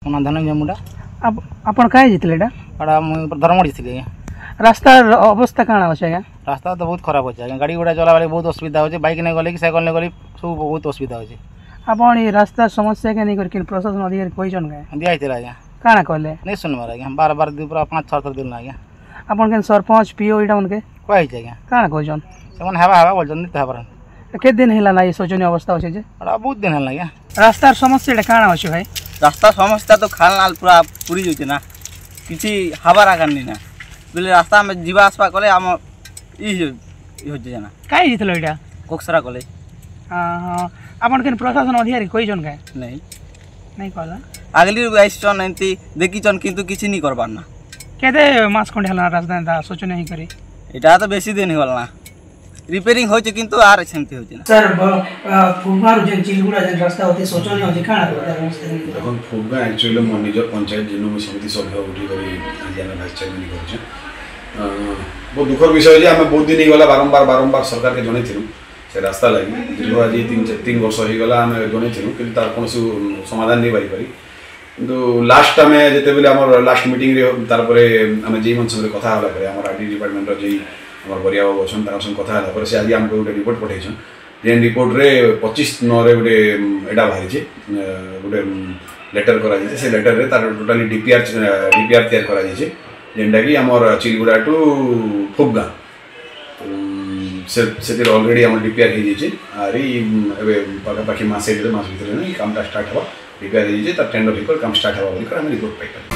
ମୋ ଧନଞ୍ଜୟ ମୁଣ୍ଡା। ଆପଣ କାହିଁ ଯାଇଥିଲେ ଏଇଟା? ଏଇଟା ମୁଁ ଧର୍ମଡ଼ି ଥିଲି ଆଜ୍ଞା। ରାସ୍ତାର ଅବସ୍ଥା କାଣା ଅଛି ଆଜ୍ଞା? ରାସ୍ତା ତ ବହୁତ ଖରାପ ଅଛି ଆଜ୍ଞା। ଗାଡ଼ି ଗୁଡ଼ା ଚଲାବେଳେ ବହୁତ ଅସୁବିଧା ହେଉଛି। ବାଇକ୍ ନେଇ ଗଲେ କି ସାଇକେଲ ନେଇ ଗଲେ ସବୁ ବହୁତ ଅସୁବିଧା ହେଉଛି। ଆପଣ ଏ ରାସ୍ତାର ସମସ୍ୟା କେ ନେଇ କରି ପ୍ରଶାସନ ଅଧିକାରୀ କହିଛନ୍ କାଁ? ଦିଆ ହେଇଥିଲା ଆଜ୍ଞା। କାଣା କହିଲେ? नहीं सुनबार आज्ञा बार बार दी पूरा 5-6 थर दिल आज्ञा। आपन के सरपंच पीओ इटा उनके कहै छै आज्ञा काना कहजन से मन हेबा हेबा बोलजन नहीं हेबा के दिन हिला ना ये शोचनीय अवस्था होछे जे अड़ा बहुत दिन हला आज्ञा। रास्तार समस्या एटा काना होछे भाई? रास्ता समस्या तो खाल नाल पूरा पूरी होछे ना किछि हबार आगार नहीं ना बोले रास्ता में जीवा आसपा कले हम ई होछे ना काई जितलो इटा कोक्सरा कले। हां हां आपन के प्रशासन अधिकारी कहजन का नहीं नहीं कहला आगली आइसचन एंती देखिचन किंतु किछि नहीं करबार ना केते मास खंड हला रास्ता दा सोचने ही करी एटा तो बेसी दिन होल ना रिपेयरिंग होचे किंतु आर सेमती होचे ना। सर फुगमार जे चिलगुडा जे रास्ता होते सोचने होते काना देखो फुगा एक्चुअली मो निज पंचायत जिनो मु समिति सभ्य उठी करी आज हम भाइस चेयरमैन करछे। बहुत दुखर विषय जे हम बहुत दिन गला बारंबार सरकार के जणे थिलु से रास्ता लगी दीर्घ आज 3 वर्ष हो गला हम जणे थिलु कि तार कोन समाधान नहीं पाई किंतु लास्ट टाइम जेते बेले हमर लास्ट मीटिंग रे तार परे हम जेई मन संगे कथा होला करे हमर आईटी डिपार्टमेंट रो जेई हमर बरिया बाबू अछन तार संगे कथा होला परे से आज हमको गोटे रिपोर्ट पठैछन जेन रिपोर्ट रे 25/9 रे गोटे एडा बाहरी छे गोटे लेटर करा जे से लेटर रे तार टोटली डीपीआर तैयार करा जे जेंडा कि हमर चिलगुडा टू फुगगा से ऑलरेडी हम डीपीआर हो जाए आरी पाखापाखि मास भर मास भर काम स्टार्ट हवा डीपीआर हो जाए टेंडर काम स्टार्ट हवा बोलिक रिपोर्ट पाई।